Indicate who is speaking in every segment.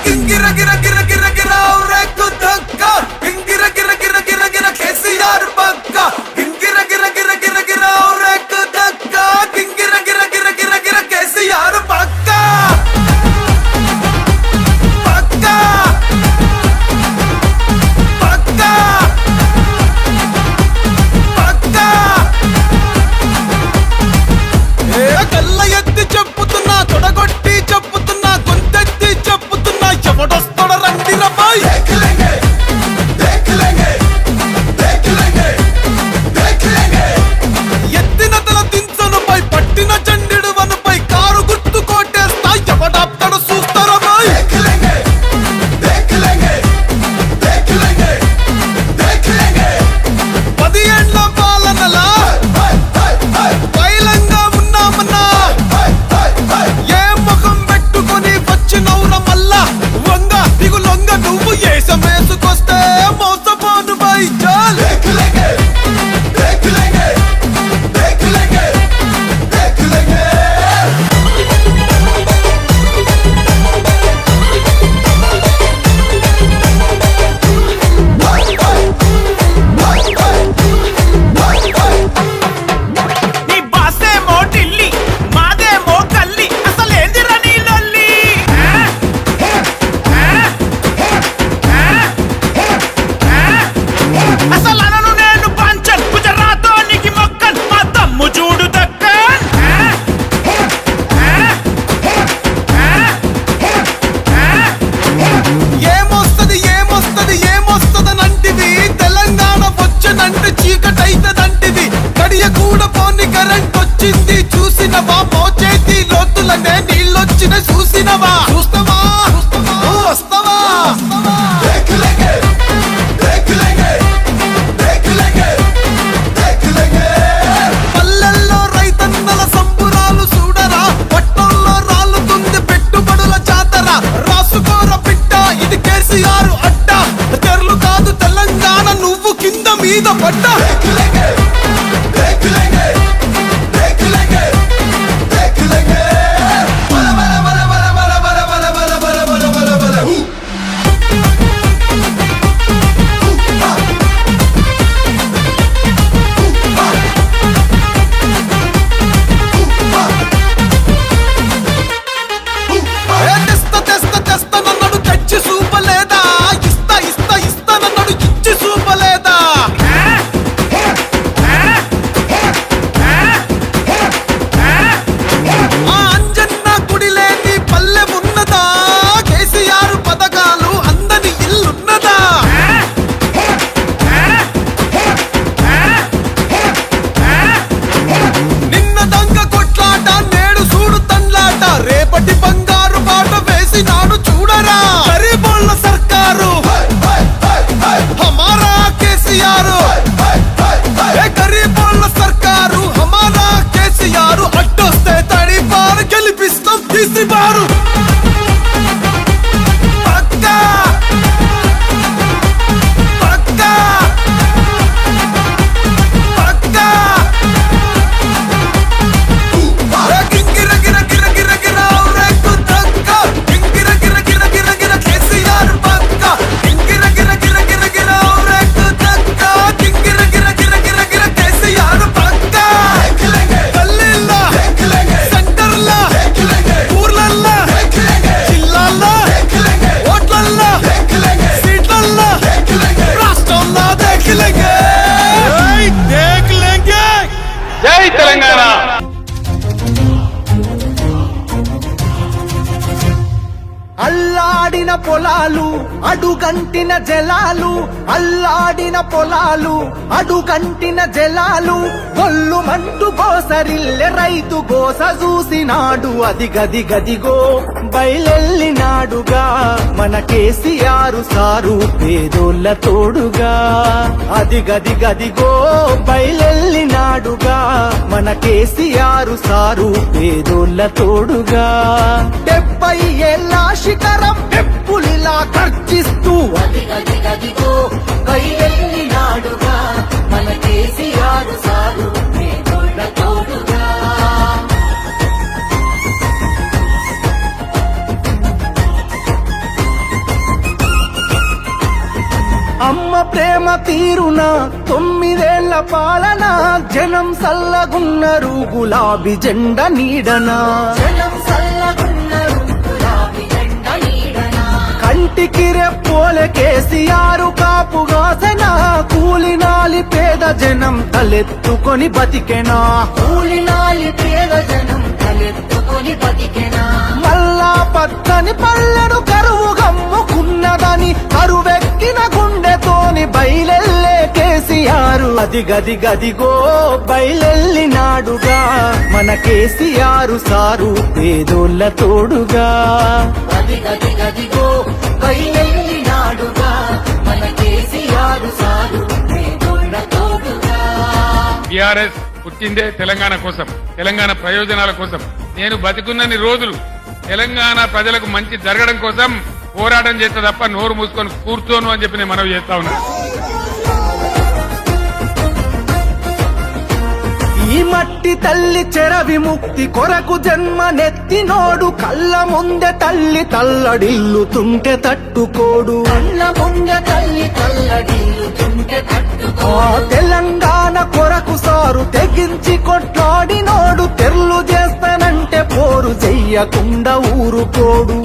Speaker 1: గింగిర గిర గిర గిర గిర రేకు దక్క గింగిర గిర గిర గిర గిర కేసీఆర్ పక్క గింగిర గిర గిర గిర గిర రేకు దక్క గింగిర గిర గిర గిర గిర కేసీఆర్ పక్క పక్క పక్క పక్క ఏ కళ్ళ ఎత్తి చెప్పుతున్నా తొడగొట్టి చెప్పుతున్నా గొంతెత్తి చెప్పుతున్నా ఎవడొస్తాడ రండి రబ్బాయ్ ఎత్తిన తల దించనుపై పట్టిన చండిడు వనుపై కారు గుర్తు కొట్టేస్తా ఎవడాప్తాడు చూస్తారా బాయ్ 10 ఏండ్ల పాలనలా పైలంగా ఉన్నామన్నా ఏ ముఖం పెట్టుకొని వచ్చినవుర మల్లా వంగ దిగు లొంగ నువ్వు ఏసమేసుకొస్తే మోసపోను బై చాల్
Speaker 2: నీ బాసేమో ఢిల్లీ మాదేమో గల్లీ అసలేందిరా నీ లొల్లి అసలు అనను నేను పంచన్ గుజరాతోనికి మొక్కన్ మా తమ్ము చూడు దక్కన్
Speaker 1: ఏమొస్తదనంటివి తెలంగాణ వచ్చనంటే చీకటైతదంటివి గడియ కూడా పోని కరెంట్ వచ్చింది చూసినవా మోచేతి లోతులనే నీళ్ళొచ్చిన చూసినవా చూస్తావా నువ్వు వస్తావా పల్లెల్లో రైతన్నల సంబురాలు చూడరా పట్టణంలో రాలుతుంది పెట్టుబడుల జాతర రాసుకోర పిట్ట ఇది కేసీఆర్ అడ్డ తెరలు కాదు తెలంగాణ నువ్వు కింద మీద పడ్డ తెస్తానన్నాడు తెచ్చి చూపలేదా ఇస్తానన్నాడు ఇచ్చి చూపలేదా ఆ అంజన్న గుడి లేని పల్లె ఉన్నదా కేసీఆర్ పథకాలు అందని ఇల్లున్నదా నిన్న దంగ కొట్లాట నేడు చూడు తండ్లాట రేపటి బంగారు బాట వేసినాడు చూడరా గరీబోళ్ళ సర్కారు హమారా కేసీఆర్ గరీబోళ్ళ సర్కారు హమారా కేసీఆర్ అడ్డొస్తే తడిపారు గెలిపిస్తాం తీసిపారు పక్కా పక్కా పక్కా గింగిర గిర గిర గిర గిర రేకు దక్క గింగిర గిర గిర గిర గిర కేసీఆర్ పక్క గింగిర గిర గిర గిర గిర రేకు దక్క గింగిర గిర గిర గిర గిర కేసీఆర్ పక్క గల్లీల్లో సెంటర్లో ఊర్లల్లో జిల్లాల్లో ఓట్లల్లో సీట్లల్లో రాష్ట్రంలో దేఖలేంగే దేఖలేంగే
Speaker 3: జై తెలంగాణ.
Speaker 4: అల్లాడిన పొలాలు అడుగంటిన జలాలు అల్లాడిన పొలాలు అడుగంటిన జలాలు గొల్లుమంటూ గోసరిల్లె రైతు గోస చూసినాడు అది గది గదిగో బయలెల్లినాడుగా మన కేసీఆర్ సారు పేదోళ్ళ తోడుగా అది గది గదిగో బయలెల్లినాడుగా మన కేసీఆర్ సారు పేదోళ్ళ తోడుగా 70 ఏళ్ళ శిఖరం పెప్పులిలా గర్జిస్తూ అదిగదిగదిగో బయలెల్లినాడుగా మన కేసీఆర్ సారు పేదోళ్ళ తోడుగా తీరున 9 పాలన జనం సల్లగున్నరు గులాబీ జెండా నీడనా కంటికి రెప్పోలే కేసీఆర్ కాపుగాసన కూలినాలి పేద జనం తలెత్తుకొని బతికెనా మల్లా పచ్చని పల్లెను కరువు గమ్ముకున్నదని కరువెక్కిన గుండెతోని బయలెల్లే కేసీఆర్ అది గది గదిగో బయలెల్లినాడుగా మన కేసీఆర్ సారు పేదోళ్ళ తోడుగా అది గది గదిగో బయలెల్లినాడుగా మన కేసీఆర్ సారు పేదోళ్ళ తోడుగా.
Speaker 3: టిఆర్ఎస్ పుట్టిందే తెలంగాణ కోసం, తెలంగాణ ప్రయోజనాల కోసం. నేను బతికున్నన్ని రోజులు తెలంగాణ ప్రజలకు మంచి జరగడం కోసం పోరాటం చేస్తే తప్ప నోరు మూసుకొని కూర్చోను అని చెప్పి నేను మనవి చేస్తా ఉన్నాను.
Speaker 4: ఈ మట్టి తల్లి చెర విముక్తి కొరకు జన్మనెత్తినోడు కళ్ళ ముందె తల్లి తల్లడిల్లుతుంటే తట్టుకోడు తెలంగాణ కొరకు సారు తెగించి కొట్లాడినోడు తెర్లు చేస్తానంటే పోరు చెయ్యకుండా ఊరుకోడు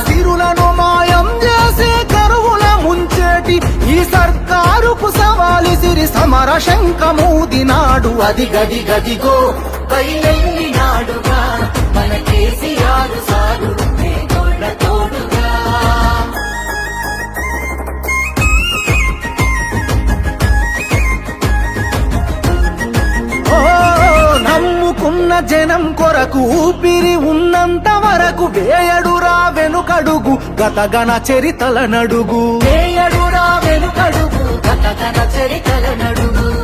Speaker 4: సిరులను మాయం చేసే కరువుల ముంచేటి ఈ సర్కారుకు సవాలు సిరి సమర శంఖమూదినాడు అది గది గదిగో బయలెల్లినాడుగా మన కేసీఆర్ సారు పేదోళ్ళ తోడుగా. నమ్ముకున్న జనం కొరకు ఊపిరి ఉన్నంత వరకు వేయడురా వెనుకడుగు గతగన చరితల నడుగు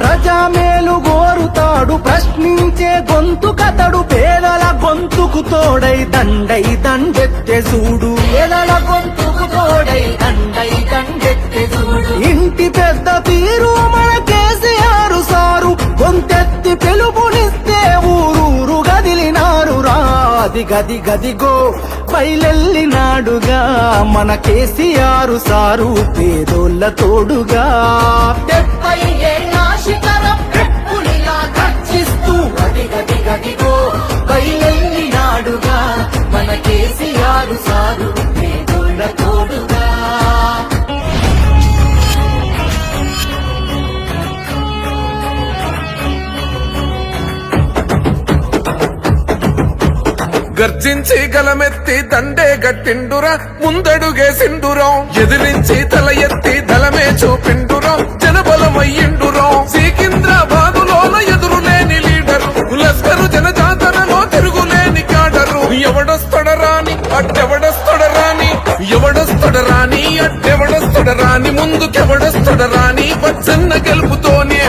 Speaker 4: ప్రజామేలు గోరుతాడు ప్రశ్నించే గొంతు కతడు పేదల గొంతుకు తోడై దండై దండెత్తే చూడు ఇంటి పెద్ద తీరు మన కేసీఆర్ సారు గొంతెత్తి పిలుపునిస్తే ఊరూరు గదిలినారు రాది గది గదిగో బయలెల్లినాడుగా మన కేసీఆర్ సారు పేదోళ్ళ తోడుగా 70 ఏళ్ళ శిఖరం పులిలా గర్జిస్తూ గది గది గదిగో బయలెల్లినాడుగా మన కేసీఆర్ సారు పేదోళ్ళ తోడుగా.
Speaker 1: గర్జించి గలమెత్తి దండే గట్టిండురా ముందడుగేసిండురా ఎదిరించి తల ఎత్తి దళమే చూపిండురా జనబలమయ్యిండురా సికింద్రాబాదులోన ఎదురులేని లీడరు లస్కరు జనజాతరలో తిరుగులేని కాడరు ఎవడొస్తడరాని అట్టెవడొస్తడరాని ఎవడొస్తడరాని అట్టెవడొస్తడరాని ముందుకెవడొస్తడరాని వచ్చన్న గెలుపుతోనే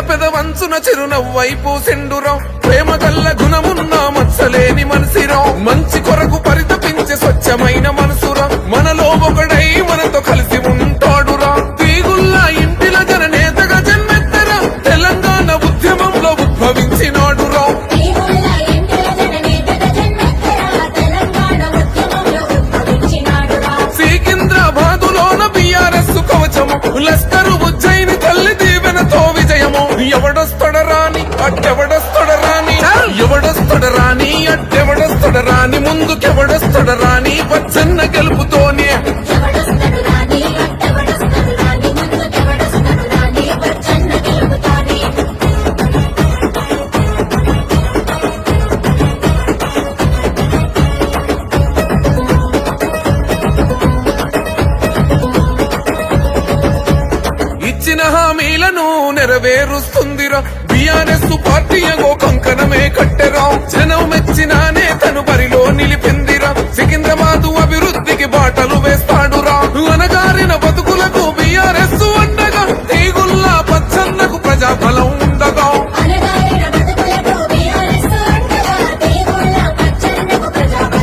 Speaker 1: పెదవంచున చిరునవ్వైపు సిండురం ప్రేమ గల్ల గుణమున్న మత్సలేని మనసిరం మంచి కొరకు పరితపించే స్వచ్ఛమైన మనసురం మనలో ఒకడై మనతో కలిసి ఉంటాడురా తీగుల్లా ఇంటిల జననేతగా జన్మెత్తరా తెలంగాణ ఉద్యమంలో ఉద్భవించినాడురా సికింద్రాబాదులోన బిఆర్ఎస్ కవచము లస్కరు ఉజ్జయిని తల్లి దీవెనతో విజయము ఎవడొస్తడరాని అట్టెవడొస్తడరాని ఎవడొస్తడరాని అట్టెవడొస్తడరాని ముందుకెవడొస్తడరాని వచ్చన్న గెలుపుతోనే ఇచ్చిన హామీలను నెరవేరుస్తుందిరా బిఆర్ఎస్ పార్టీ ఏగో కంకణమే కట్టెరా జనం మెచ్చిన నేతను బరిలో నిలిపిందిరా సికింద్రాబాదు అభివృద్ధికి బాటలు వేస్తాడురా అనగారిన బతుకులకు బిఆర్ఎస్ అండగా తీగుల్లా పచ్చన్నకు ప్రజాబలం ఉండగా
Speaker 5: అనగారిన బతుకులకు బిఆర్ఎస్ అండగా తీగుల్లా పచ్చన్నకు ప్రజాబలం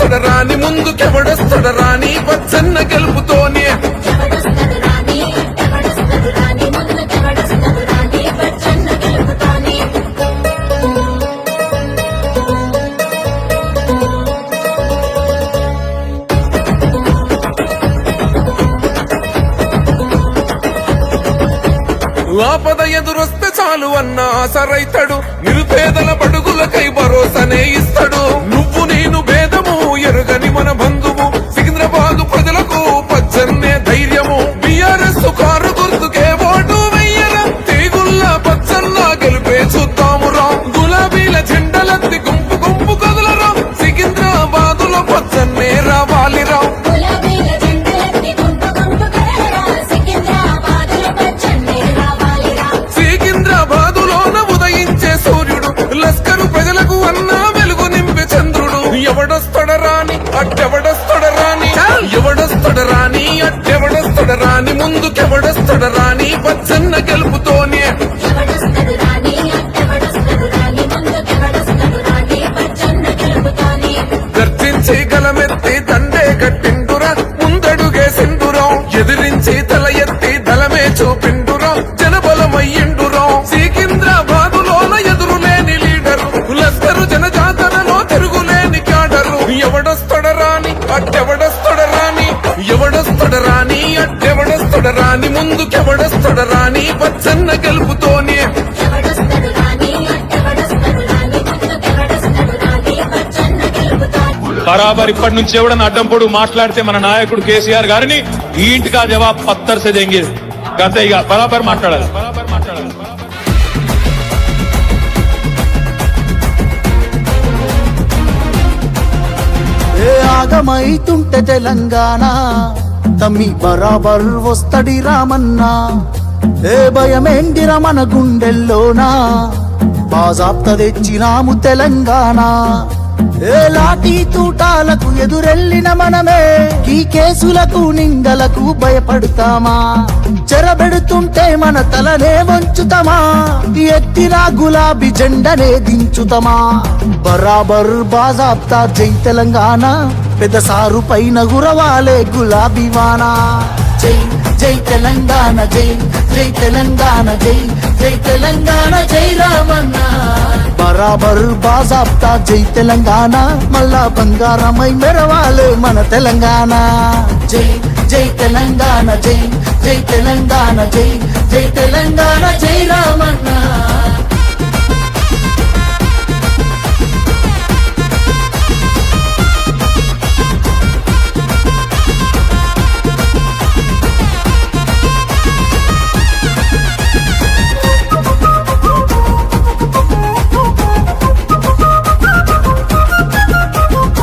Speaker 1: ఎవడొస్తడ రాని ముందుకెవడొస్తడ రాని పచ్చన్న గెలుపుతోనే
Speaker 5: ఎవడొస్తడు రాని ఎవడొస్తడు రాని ముందుకెవడొస్తడు రాని పచ్చన్న గెలుపుతోని
Speaker 1: ఆపద ఎదురొస్తే చాలు అన్న ఆసరైతడు నిరుపేదల బడుగులకై భరోసానే ఇస్తాడు నువ్వు నేను భేదము ఎరుగని మన బంధువు సికింద్రాబాదు ప్రజలకు పచ్చన్నే ధైర్యము బిఆర్ఎస్ కారు గుర్తుకే ఓటు వెయ్యరా తీగుల్ల పచ్చన్న గెలిపే చూద్దామురా గులాబీల జెండలెత్తి గుంపు గుంపు కదలరా సికింద్రాబాదులో పచ్చన్నే రావాలిరా
Speaker 5: గులాబీల జెండలెత్తి గుంపు గుంపు కదలరా సికింద్రాబాదులో పచ్చన్నే రావాలిరా
Speaker 1: సికింద్రాబాదులోన ఉదయించే సూర్యుడు లస్కరు ప్రజలకు అన్నా వెలుగు నింపే చంద్రుడు ఎవడొస్తడ రాని అట్టెవడొస్తడ రాని ఎవడొస్తడ రాని అట్టెవడొస్తడ రాని ముందుకెవడొస్తడ రాని పచ్చన్న గెలుపుతోనే
Speaker 5: ఎవడొస్తడు రాని ఎవడొస్తడు రాని ముందుకెవడొస్తడు రాని పచ్చన్న గెలుపుతోని
Speaker 1: గర్జించి గలమెత్తి దండే కట్టిండురా ముందడుగేసిండురా ఎదిరించి తల ఎత్తి దళమే చూపిండురా జనబలమయ్యిండురా సికింద్రాబాదులోన ఎదురులేని లీడరు లస్కరు జనజాతరలో తిరుగులేని క్యాడరు ఎవడొస్తడ రాని అట్టెవడొస్తడ రాని ఎవడొస్తడ రాని అట్టెవడొస్తడ రాని ముందుకెవడొస్తడ రాని పచ్చన్న గెలుపుతోనే
Speaker 5: ఎవడొస్తడు రాని ఎవడొస్తడు రాని ముందుకెవడొస్తడు రాని పచ్చన్న గెలుపుతోని
Speaker 6: బరాబర్ ఇప్పటి నుంచి ఎవడన్నా అడ్డం పొడు మాట్లాడితే మన నాయకుడు కేసీఆర్ గారిని ఈ ఇంటికా జవాబ్ పత్తర్ సే దేంగే గత ఇక బరాబర్ మాట్లాడాలి
Speaker 4: ఏ ఆగమైతుంటే తెలంగాణ తమ్మి బరాబర్ వస్తడి రామన్నా ఏ భయమేందిర మన గుండెల్లోనా బాజాప్త తెచ్చినాము తెలంగాణ ఏ లాఠీ తూటాలకు ఎదురెళ్ళిన మనమే ఈ కేసులకు నిందలకు భయపడతామా చెరబెడుతుంటే మన తలనే వంచుతామా ఎత్తిన గులాబీ జెండనే దించుతామా బరాబర్ బాజాప్తా జై తెలంగాణ పెద్ద సారు పైన గురవాలే గులాబీ వానా జై జై తెలంగాణ జై జై తెలంగాణ జై జై తెలంగాణ జై రామన్న బరాబర్ బాజాప్తా జై తెలంగాణ మళ్ళా బంగారమై మెరవాలే మన తెలంగాణ జై జై తెలంగాణ జై జై తెలంగాణ జై జై తెలంగాణ జై రామన్న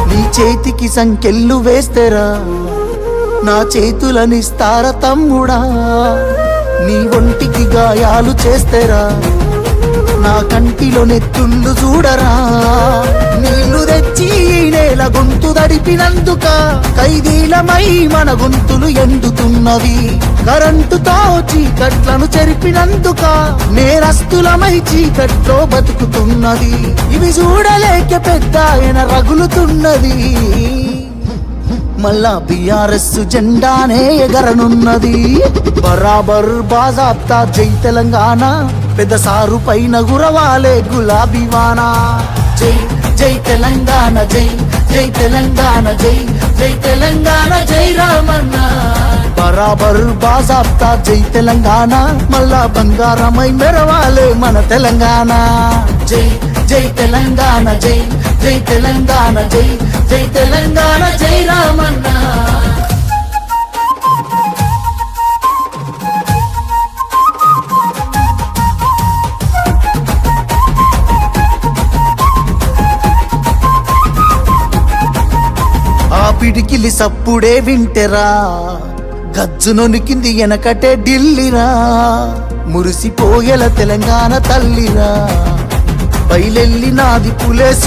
Speaker 4: నీ చేతికి సంకెళ్ళు వేస్తేరా నా చేతులనిస్తారా తమ్ముడా నీ ఒంటికి గాయాలు చేస్తేరా నా కంటిలో నెత్తుళ్ళు చూడరా నీళ్లు తెచ్చి ఈ నేల గొంతు దడిపినందుక ఖైదీలమై మన గొంతులు ఎండుతున్నవి కరెంటుతో చీకట్లను చెరిపినందుక నేరస్తులమై చీకట్లో బతుకుతున్నది ఇవి చూడలేక పెద్ద ఆయన రగులుతున్నది మళ్ళా బిఆర్ఎస్ జెండానే ఎగరనున్నది బరాబర్ బాజాప్తా జై తెలంగాణ పెద్ద సారు పైన గురవాలే గులాబీ వానా జై జై తెలంగాణ జై జై తెలంగాణ జై జై తెలంగాణ జై రామన్న బరాబర్ బాజాప్తా జై తెలంగాణ మళ్ళా బంగారమై మెరవాలే మన తెలంగాణ జై జై తెలంగాణ జై జై తెలంగాణ జై జై తెలంగాణ జై రామన్న ఆ పిడికిలి సప్పుడే వింటెరా గజ్జునొనికింది వెనకటే ఢిల్లీరా మురిసిపోయేల తెలంగాణ తల్లిరా బయలెల్లి నాది పులే